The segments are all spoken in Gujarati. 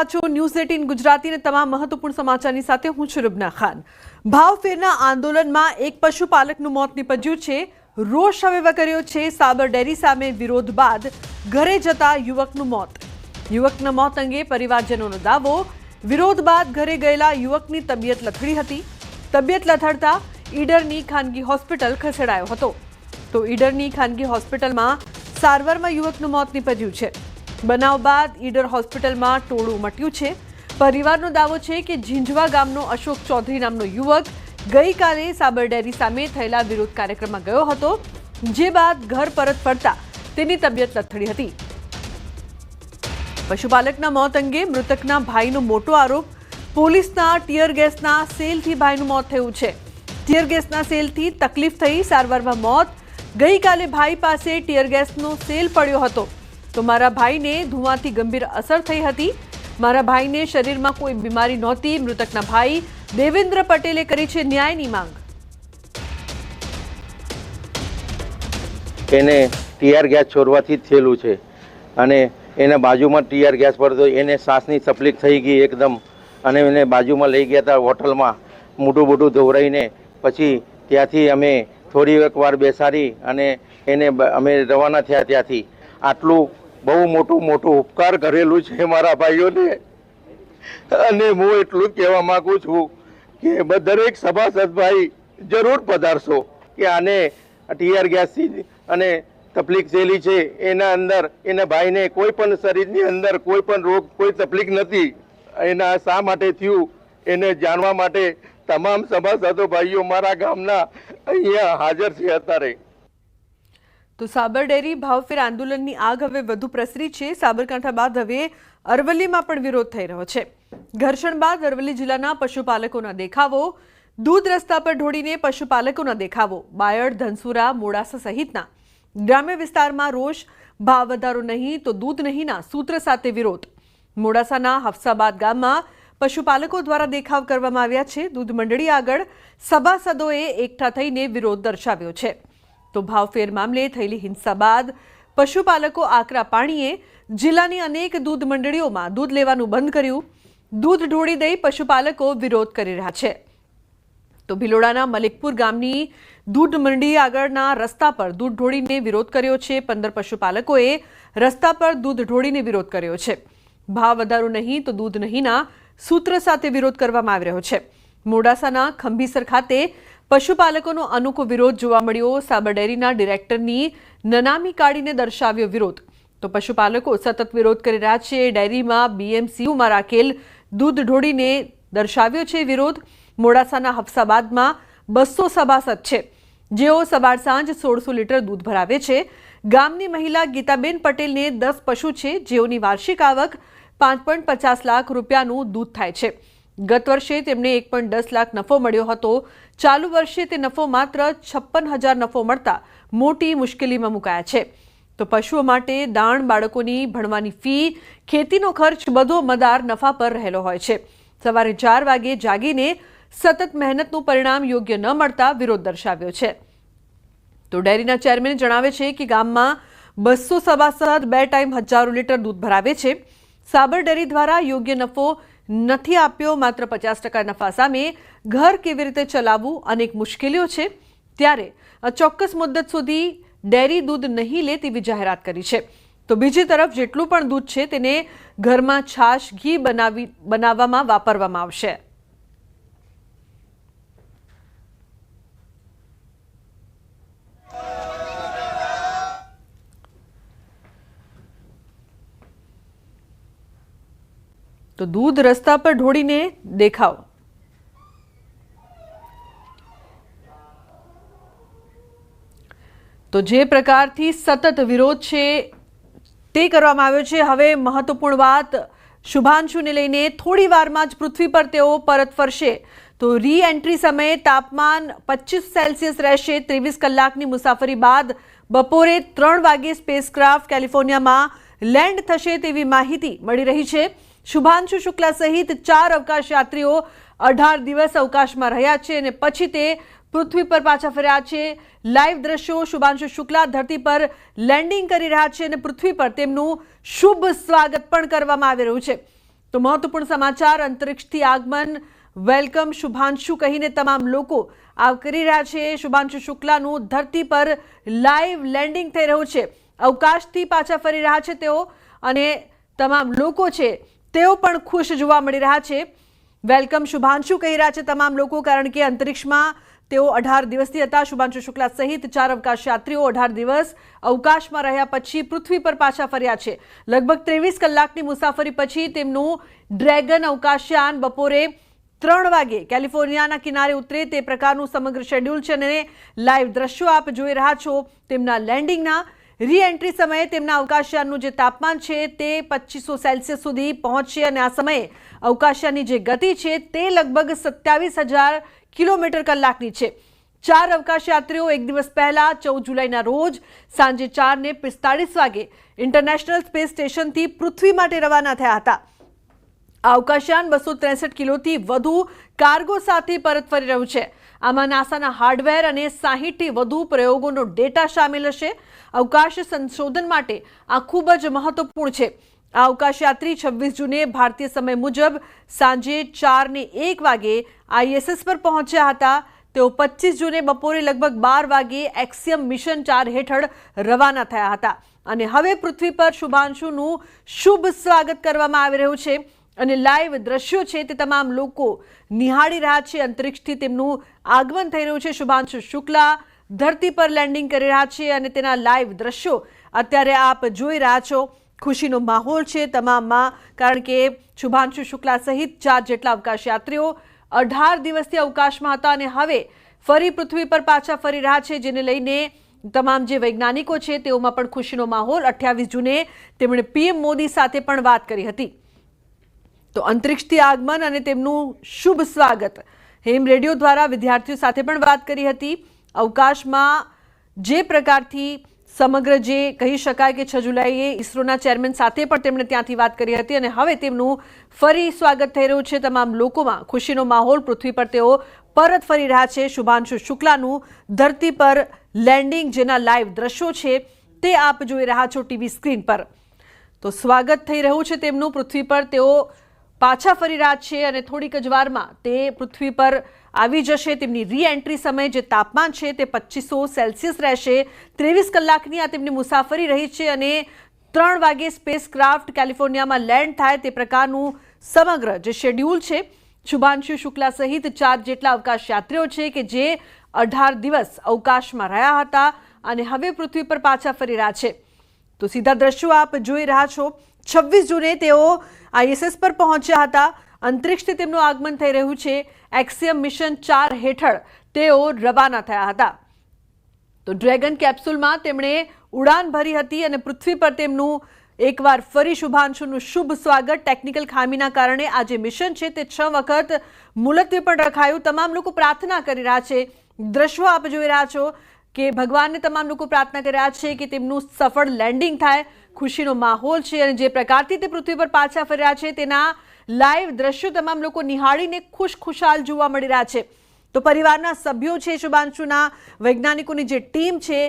રહ્યા છો ન્યૂઝ 18 ગુજરાતી અને તમામ મહત્વપૂર્ણ સમાચારની સાથે હું છું રૂબના ખાન। ભાવફેરના આંદોલનમાં એક પશુપાલકનું મોત નીપજ્યું છે। રોષ હવે કર્યો છે સાબર ડેરી સામે વિરોધ બાદ ઘરે જતા યુવકનું મોત। યુવકના મોત અંગે પરિવારજનોનો દાવો। વિરોધ બાદ ઘરે ગયેલા યુવકની તબિયત લથડી હતી। તબિયત લથડતા ઈડરની ખાનગી હોસ્પિટલ ખસેડાયો હતો। તો ઈડરની ખાનગી હોસ્પિટલમાં સારવારમાં યુવકનું મોત નીપજ્યું છે। બનાવ બાદ ઈડર હોસ્પિટલમાં ટોળું ઉમટ્યું છે। પરિવારનો દાવો છે કે ઝીંઝવા ગામનો અશોક ચૌધરી નામનો યુવક ગઈકાલે સાબર ડેરી સામે થયેલા વિરોધ કાર્યક્રમમાં ગયો હતો, જે બાદ ઘર પરત ફરતા તેની તબિયત લથડી હતી। પશુપાલકના મોત અંગે મૃતકના ભાઈનો મોટો આરોપ। પોલીસના ટીયર ગેસના સેલથી ભાઈનું મોત થયું છે। ટીયર ગેસના સેલથી તકલીફ થઈ સારવારમાં મોત। ગઈકાલે ભાઈ પાસે ટીયર ગેસનો સેલ પડ્યો હતો તો મારા ભાઈને ધુઆંથી ગંભીર અસર થઈ હતી। મારા ભાઈને શરીરમાં કોઈ બીમારી નહોતી। મૃતકના ભાઈ દેવેન્દ્ર પટેલે કરી છે ન્યાયની માંગ। એને ટીઆર ગેસ છોડવાથી થયેલું છે અને એને બાજુમાં ટીઆર ગેસ પડતો એને શ્વાસની તકલીફ થઈ ગઈ એકદમ અને એને બાજુમાં લઈ ગયા હતા હોટલમાં મોટું ધોવરાઈને। પછી ત્યાંથી અમે થોડી વાર બેસાડી અને એને અમે રવાના થયા। ત્યાંથી આટલું બહુ મોટું ઉપકાર કરેલું છે મારા ભાઈઓને અને હું એટલું કહેવા માંગુ છું કે દરેક સભાસદ ભાઈ જરૂર પધારશો કે આને ટીઆર ગેસથી અને તકલીફ થયેલી છે એના અંદર એના ભાઈને કોઈ પણ શરીરની અંદર કોઈ પણ રોગ કોઈ તકલીફ નથી। એના શા માટે થયું એને જાણવા માટે તમામ સભાસદો ભાઈઓ મારા ગામના અહીંયા હાજર છે અત્યારે। તો સાબર ડેરી ભાવફેર આંદોલનની આગ હવે વધુ પ્રસરી છે। સાબરકાંઠા બાદ હવે અરવલ્લીમાં પણ વિરોધ થઈ રહ્યો છે। ઘર્ષણ બાદ અરવલ્લી જિલ્લાના પશુપાલકોના દેખાવો। દૂધ રસ્તા પર ઢોળીને પશુપાલકોના દેખાવો। બાયડ, ધનસુરા, મોડાસા સહિતના ગ્રામ્ય વિસ્તારમાં રોષ। ભાવ વધારો નહીં તો દૂધ નહીંના સૂત્ર સાથે વિરોધ। મોડાસાના હફસાબાદ ગામમાં પશુપાલકો દ્વારા દેખાવ કરવામાં આવ્યા છે। દૂધ મંડળી આગળ સભાસદોએ એકઠા થઈને વિરોધ દર્શાવ્યો છે। તો ભાવફેર મામલે થયેલી હિંસા બાદ પશુપાલકો આકરા પાણીએ જિલ્લાની અનેક દૂધ મંડળીઓમાં દૂધ લેવાનું બંધ કર્યું। દૂધ ઢોળી દઈ પશુપાલકો વિરોધ કરી રહ્યા છે। તો ભિલોડાના મલિકપુર ગામની દૂધ મંડળી આગળના રસ્તા પર દૂધ ઢોળીને વિરોધ કર્યો છે। 15 પશુપાલકોએ રસ્તા પર દૂધ ઢોળીને વિરોધ કર્યો છે। ભાવ વધારો નહીં તો દૂધ નહીંના સૂત્ર સાથે વિરોધ કરવામાં આવી રહ્યો છે। મોડાસાના ખંભીસર ખાતે પશુપાલકોનો અનોખો વિરોધ જોવા મળ્યો। સાબર ડેરીના ડિરેક્ટરની નનામી કાઢીને દર્શાવ્યો વિરોધ। તો પશુપાલકો સતત વિરોધ કરી રહ્યા છે। ડેરીમાં BMCUમાં રાખેલ દૂધ ઢોળીને દર્શાવ્યો છે વિરોધ। મોડાસાના હફસાબાદમાં 200 સભાસદ છે, જેઓ સવાર સાંજ 1600 લીટર દૂધ ભરાવે છે। ગામની મહિલા ગીતાબેન પટેલને 10 પશુ છે, જેઓની વાર્ષિક આવક 5.50 લાખ રૂપિયાનું દૂધ થાય છે। ગત વર્ષે તેમને 1.10 લાખ નફો મળ્યો હતો। ચાલુ વર્ષે તે નફો માત્ર 56,000 નફો મળતા મોટી મુશ્કેલીમાં મુકાયા છે। તો પશુઓ માટે દાણ, બાળકોની ભણવાની ફી, ખેતીનો ખર્ચ બધો મદાર નફા પર રહેલો હોય છે। સવારે 4 વાગે જાગીને સતત મહેનતનું પરિણામ યોગ્ય ન મળતા વિરોધ દર્શાવ્યો છે। તો ડેરીના ચેરમેન જણાવે છે કે ગામમાં 200 સભાસદ 2 ટાઈમ હજારો લીટર દૂધ ભરાવે છે। સાબર ડેરી દ્વારા યોગ્ય નફો નથી આપ્યો। માત્ર 50% નફા સામે ઘર કેવી રીતે ચલાવવું અનેક મુશ્કેલીઓ છે। ત્યારે ચોક્કસ મુદ્દત સુધી ડેરી દૂધ નહીં લે તેવી જાહેરાત કરી છે। તો બીજી તરફ જેટલું પણ દૂધ છે તેને ઘરમાં છાશ, ઘી બનાવવામાં વાપરવામાં આવશે। તો દૂધ રસ્તા પર ઢોળીને દેખાવ। તો જે પ્રકારથી સતત વિરોધ છે તે કરવામાં આવ્યો છે। હવે મહત્વપૂર્ણ વાત શુભાંશુને લઈને થોડી વારમાં જ પૃથ્વી પર તેઓ પરત ફરશે। તો રી એન્ટ્રી સમયે તાપમાન 25 સેલ્સિયસ રહેશે। 23 કલાકની મુસાફરી બાદ બપોરે 3 વાગે સ્પેસક્રાફ્ટ કેલિફોર્નિયામાં લેન્ડ થશે તેવી માહિતી મળી રહી છે। શુભાંશુ શુક્લા સહિત 4 અવકાશ યાત્રીઓ 18 દિવસ અવકાશમાં રહ્યા છે અને પછી તે પૃથ્વી પર પાછા ફર્યા છે। લાઈવ દ્રશ્યો શુભાંશુ શુક્લા ધરતી પર લેન્ડિંગ કરી રહ્યા છે અને પૃથ્વી પર તેમનું શુભ સ્વાગત પણ કરવામાં આવી રહ્યું છે। તો મહત્વપૂર્ણ સમાચાર, અંતરિક્ષથી આગમન, વેલકમ શુભાંશુ કહીને તમામ લોકો આવકારી રહ્યા છે. શુભાંશુ શુક્લાનું ધરતી પર લાઈવ લેન્ડિંગ થઈ રહ્યું છે. અવકાશથી પાછા ફરી રહ્યા છે તેઓ, અને તમામ લોકો છે તેઓ પણ ખુશ જોવા મળી રહ્યા છે. વેલકમ શુભાંશુ કહી રહ્યા છે તમામ લોકો, કારણ કે અંતરિક્ષમાં તેઓ 18 દિવસથી હતા. શુભાંશુ શુક્લા સહિત 4 અવકાશ યાત્રીઓ 18 દિવસ અવકાશમાં રહ્યા પછી પૃથ્વી પર પાછા ફર્યા છે. લગભગ 23 કલાકની મુસાફરી પછી તેમનું ડ્રેગન અવકાશયાન બપોરે 3 વાગે કેલિફોર્નિયાના કિનારે ઉતરે તે પ્રકારનું સમગ્ર શેડ્યુલ છે, અને લાઈવ દ્રશ્યો આપ જોઈ રહ્યા છો તેમના લેન્ડિંગના. રી એન્ટ્રી સમયે તેમના અવકાશયાનનું જે તાપમાન છે તે 2500 સેલ્સિયસ સુધી પહોંચશે, અને આ સમયે અવકાશયાનની જે ગતિ છે તે લગભગ 27,000 કિલોમીટર કલાકની છે. 4 અવકાશ યાત્રીઓ એક દિવસ પહેલા 14 જુલાઈના રોજ સાંજે 4:45 વાગે ઇન્ટરનેશનલ સ્પેસ સ્ટેશનથી પૃથ્વી માટે રવાના થયા હતા. આ અવકાશયાન 263 કિલોથી વધુ કાર્ગો સાથે પરત ફરી રહ્યું છે. આમાં નાસાના હાર્ડવેર અને 60થી વધુ પ્રયોગોનો ડેટા સામેલ હશે. અવકાશ સંશોધન માટે આ ખૂબ જ મહત્વપૂર્ણ છે. આ અવકાશયાત્રી 26 જૂને ભારતીય સમય મુજબ સાંજે 4:01 વાગે ISS પર પહોંચ્યા હતા. તેઓ 25 જૂને બપોરે લગભગ 12 વાગે એક્સિયમ મિશન 4 હેઠળ રવાના થયા હતા, અને હવે પૃથ્વી પર શુભાંશુનું શુભ સ્વાગત કરવામાં આવી રહ્યું છે, અને લાઈવ દ્રશ્યો છે તે તમામ લોકો નિહાળી રહ્યા છે. અંતરિક્ષથી તેમનું આગમન થઈ રહ્યું છે. શુભાંશુ શુક્લા ધરતી પર લેન્ડિંગ કરી રહ્યા છે, અને તેના લાઈવ દ્રશ્યો અત્યારે આપ જોઈ રહ્યા છો. ખુશીનો માહોલ છે તમામમાં, કારણ કે શુભાંશુ શુક્લા સહિત 4 જેટલા અવકાશ યાત્રીઓ 18 દિવસથી અવકાશમાં હતા અને હવે ફરી પૃથ્વી પર પાછા ફરી રહ્યા છે, જેને લઈને તમામ જે વૈજ્ઞાનિકો છે તેઓમાં પણ ખુશીનો માહોલ. 28 જૂને તેમણે PM મોદી સાથે પણ વાત કરી હતી. તો અંતરિક્ષથી આગમન અને તેમનું શુભ સ્વાગત હેમ રેડિયો દ્વારા વિદ્યાર્થીઓ સાથે પણ વાત કરી હતી. અવકાશમાં જે પ્રકારથી સમગ્ર જે કહી શકાય કે 6 જુલાઈએ ઇસરોના ચેરમેન સાથે પણ તેમણે ત્યાંથી વાત કરી હતી, અને હવે તેમનું ફરી સ્વાગત થઈ રહ્યું છે. તમામ લોકોમાં ખુશીનો માહોલ. પૃથ્વી પર તેઓ પરત ફરી રહ્યા છે. શુભાંશુ શુક્લાનું ધરતી પર લેન્ડિંગ, જેના લાઈવ દ્રશ્યો છે તે આપ જોઈ રહ્યા છો ટીવી સ્ક્રીન પર. તો સ્વાગત થઈ રહ્યું છે તેમનું પૃથ્વી પર. તેઓ પાછા ફરી રહ્યા છે અને થોડીક જ વારમાં તે પૃથ્વી પર આવી જશે. તેમની રી એન્ટ્રી સમયે જે તાપમાન છે તે 2500 સેલ્સિયસ રહેશે. 23 કલાકની આ તેમની મુસાફરી રહી છે, અને 3 વાગે સ્પેસ ક્રાફ્ટ કેલિફોર્નિયામાં લેન્ડ થાય તે પ્રકારનું સમગ્ર જે શેડ્યુલ છે. શુભાંશુ શુક્લા સહિત 4 જેટલા અવકાશ યાત્રીઓ છે કે જે 18 દિવસ અવકાશમાં રહ્યા હતા અને હવે પૃથ્વી પર પાછા ફરી રહ્યા છે. તો સીધા દ્રશ્યો આપ જોઈ રહ્યા છો. 26 જૂને તેઓ ISS પર પહોંચ્યા હતા. અંતરિક્ષથી તેમનું આગમન થઈ રહ્યું છે. એક્સિયમ મિશન 4 હેઠળ તેઓ રવાના થયા હતા. તો ડ્રેગન કેપ્સ્યુલમાં તેમણે ઉડાન ભરી હતી, અને પૃથ્વી પર તેમનું એકવાર ફરી શુભાંશુનું શુભ સ્વાગત. ટેકનિકલ ખામીના કારણે આ જે મિશન છે તે 6 વખત મુલતવી પણ રખાયું. તમામ લોકો પ્રાર્થના કરી રહ્યા છે. દ્રશ્યો આપ જોઈ રહ્યા છો કે ભગવાનને તમામ લોકો પ્રાર્થના કરી રહ્યા છે કે તેમનું સફળ લેન્ડિંગ થાય. ખુશીનો માહોલ છે, અને જે પ્રકારથી તે પૃથ્વી પર પાછા ફરી રહ્યા છે તેના લાઈવ દ્રશ્યો તમામ લોકો નિહાળીને ખુશાલ જોવા મળી રહ્યા છે. તો પરિવારના સભ્યો છે, શુભાંશુના વૈજ્ઞાનિકોની જે ટીમ છે,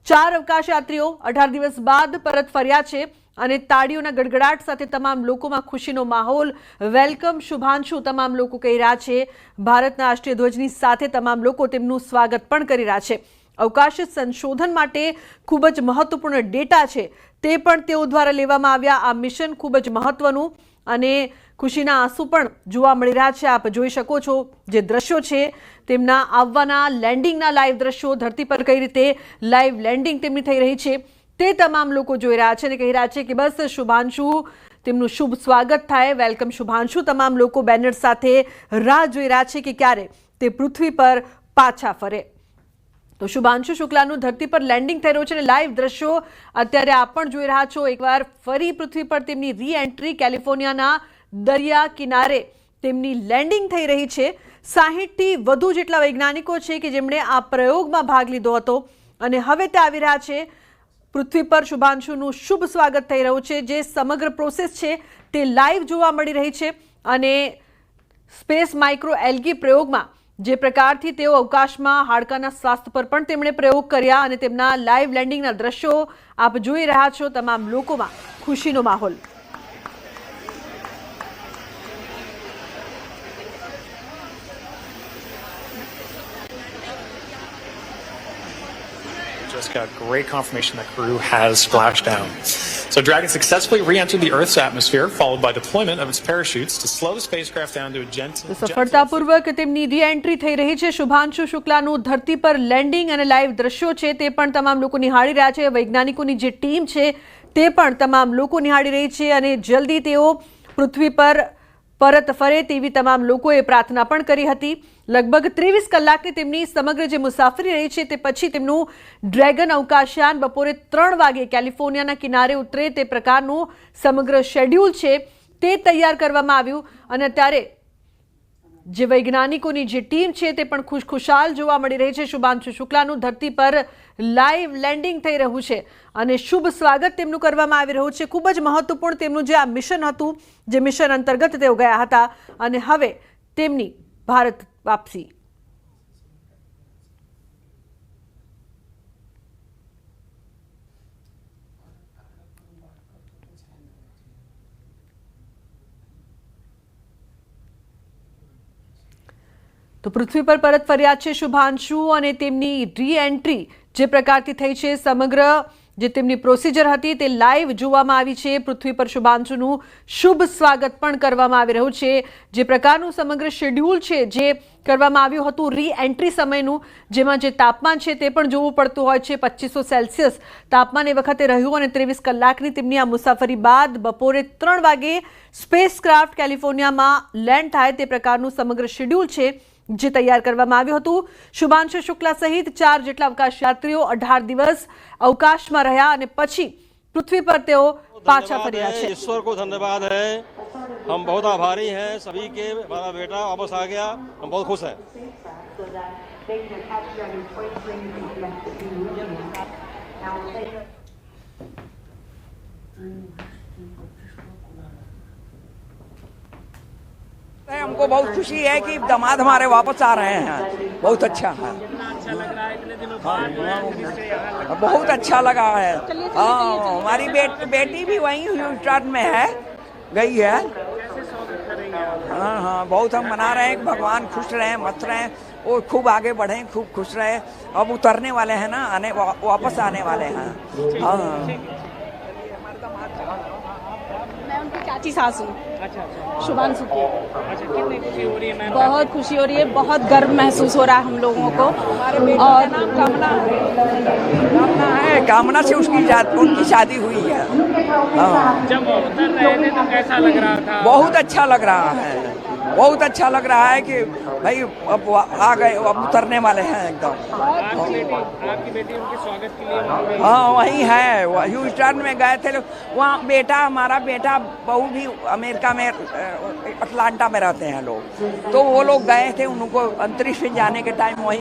4 અવકાશ યાત્રીઓ 18 દિવસ બાદ પરત ફર્યા છે, અને તાળીઓના ગડગડાટ સાથે તમામ લોકોમાં ખુશીનો માહોલ. વેલકમ શુભાંશુ તમામ લોકો કહી રહ્યા છે. ભારતના રાષ્ટ્રીય ધ્વજની સાથે તમામ લોકો તેમનું સ્વાગત પણ કરી રહ્યા છે. અવકાશ સંશોધન માટે ખૂબ જ મહત્વપૂર્ણ ડેટા છે તે પણ તેઓ દ્વારા લેવામાં આવ્યા. આ મિશન ખૂબ જ મહત્વનું, અને ખુશીના આંસુ પણ જોવા મળી રહ્યા છે. આપ જોઈ શકો છો જે દ્રશ્યો છે તેમના આવવાના લેન્ડિંગના લાઈવ દ્રશ્યો. ધરતી પર કઈ રીતે લાઈવ લેન્ડિંગ તેમની થઈ રહી છે તે તમામ લોકો જોઈ રહ્યા છે અને કહી રહ્યા છે કે બસ શુભાંશુ તેમનું શુભ સ્વાગત થાય. વેલકમ શુભાંશુ. તમામ લોકો બેનર સાથે રાહ જોઈ રહ્યા છે કે ક્યારે તે પૃથ્વી પર પાછા ફરે. તો શુભાંશુ શુક્લાનું ધરતી પર લેન્ડિંગ થઈ રહ્યું છે, અને લાઈવ દ્રશ્યો અત્યારે આપ પણ જોઈ રહ્યા છો. એકવાર ફરી પૃથ્વી પર તેમની રી એન્ટ્રી કેલિફોર્નિયાના દરિયા કિનારે તેમની લેન્ડિંગ થઈ રહી છે. 60થી વધુ જેટલા વૈજ્ઞાનિકો છે કે જેમણે આ પ્રયોગમાં ભાગ લીધો હતો, અને હવે તે આવી રહ્યા છે પૃથ્વી પર. શુભાંશુનું શુભ સ્વાગત થઈ રહ્યું છે. જે સમગ્ર પ્રોસેસ છે તે લાઈવ જોવા મળી રહી છે, અને સ્પેસ માઇક્રો એલ્ગી પ્રયોગમાં જે પ્રકારથી તેઓ અવકાશમાં હાડકાના સ્વાસ્થ્ય પર પણ તેમણે પ્રયોગ કર્યા, અને તેમના લાઈવ લેન્ડિંગના દ્રશ્યો આપ જોઈ રહ્યા છો. તમામ લોકોમાં ખુશીનો માહોલ. just got great confirmation that Karoo has splashed down. So Dragon successfully re-entered the Earth's atmosphere, followed by deployment of its parachutes to slow the spacecraft down to a gentle. તો સફળતાપૂર્વક તેમની રીએન્ટ્રી થઈ રહી છે. શુભાંશુ શુક્લાનું ધરતી પર લેન્ડિંગ અને લાઈવ દ્રશ્યો છે તે પણ તમામ લોકો નિહાળી રહ્યા છે. વૈજ્ઞાનિકોની જે ટીમ છે તે પણ તમામ લોકો નિહાળી રહી છે અને જલ્દી તેઓ પૃથ્વી પર પરત ફરે તેવી તમામ લોકોએ પ્રાર્થના પણ કરી હતી. લગભગ 23 કલાકની તેમની સમગ્ર જે મુસાફરી રહી છે તે પછી તેમનું ડ્રેગન અવકાશયાન બપોરે 3 વાગે કેલિફોર્નિયાના કિનારે ઉતરે તે પ્રકારનું સમગ્ર શેડ્યુલ છે તે તૈયાર કરવામાં આવ્યું અને અત્યારે જે વૈજ્ઞાનિકોની જે ટીમ છે તે પણ ખુશખુશાલ જોવા મળી રહી છે. શુભાંશુ શુક્લાનું ધરતી પર લાઈવ લેન્ડિંગ થઈ રહ્યું છે અને શુભ સ્વાગત તેમનું કરવામાં આવી રહ્યું છે. ખૂબ જ મહત્વપૂર્ણ તેમનું જે આ મિશન હતું, જે મિશન અંતર્ગત તેઓ ગયા હતા અને હવે તેમની ભારત વાપસી. તો પૃથ્વી પર પરત ફર્યા છે શુભાંશુ અને તેમની રીએન્ટ્રી જે પ્રકારથી થઈ છે, સમગ્ર જે તેમની પ્રોસિજર હતી તે લાઈવ જોવામાં આવી છે. પૃથ્વી પર શુભાંશુનું શુભ સ્વાગત પણ કરવામાં આવી રહ્યું છે. જે પ્રકારનું સમગ્ર શેડ્યુલ છે જે કરવામાં આવ્યું હતું રીએન્ટ્રી સમયનું, જેમાં જે તાપમાન છે તે પણ જોવું પડતું હોય છે. 2500 સેલ્સિયસ તાપમાન એ વખતે રહ્યું અને 23 કલાકની તેમની આ મુસાફરી બાદ બપોરે 3 વાગે સ્પેસક્રાફ્ટ કેલિફોર્નિયામાં લેન્ડ થાય તે પ્રકારનું સમગ્ર શેડ્યુલ છે જે તૈયાર કરવામાં આવ્યું હતું. શુભાંશુ શુક્લા સહિત 4 જેટલા અવકાશયાત્રીઓ 18 દિવસ અવકાશમાં રહ્યા અને પછી પૃથ્વી પર તેઓ પાછા ફર્યા છે. ईश्वर को धन्यवाद है, हम बहुत आभारी हैं सभी के. हमारा बेटा वापस आ गया, हम बहुत खुश हैं. हमको बहुत खुशी है कि दामाद हमारे वापस आ रहे हैं. बहुत अच्छा है, बहुत अच्छा लगा है. हाँ, हमारी बेटी भी वहीं ह्यूस्टन में है, गई है. हाँ हाँ, बहुत हम मना रहे हैं कि भगवान खुश रहें, मस्त रहें और खूब आगे बढ़ें, खूब खुश रहे. अब उतरने वाले हैं ना, आने वापस आने वाले हैं. हाँ, मैं उनकी चाची सास हूँ. अच्छा शुभांशु की. अच्छा, कितनी खुशी हो रही है मैम? बहुत खुशी हो रही है, बहुत गर्व महसूस हो रहा है हम लोगों को. और कामना से उनकी शादी हुई है. हाँ, जब वो उतर रहे थे तो कैसा लग रहा था? बहुत अच्छा लग रहा है, बहुत अच्छा लग रहा है कि भाई अब आ गए, अब उतरने वाले हैं एकदम. आपकी बेटी उनके स्वागत के लिए वहाँ पे? हाँ, वहीं है, ह्यूस्टन में गए थे लोग. वहाँ बेटा, हमारा बेटा बहू भी अमेरिका में अटलांटा में रहते हैं लोग, तो वो लोग गए थे. उनको अंतरिक्ष में जाने के टाइम वहीं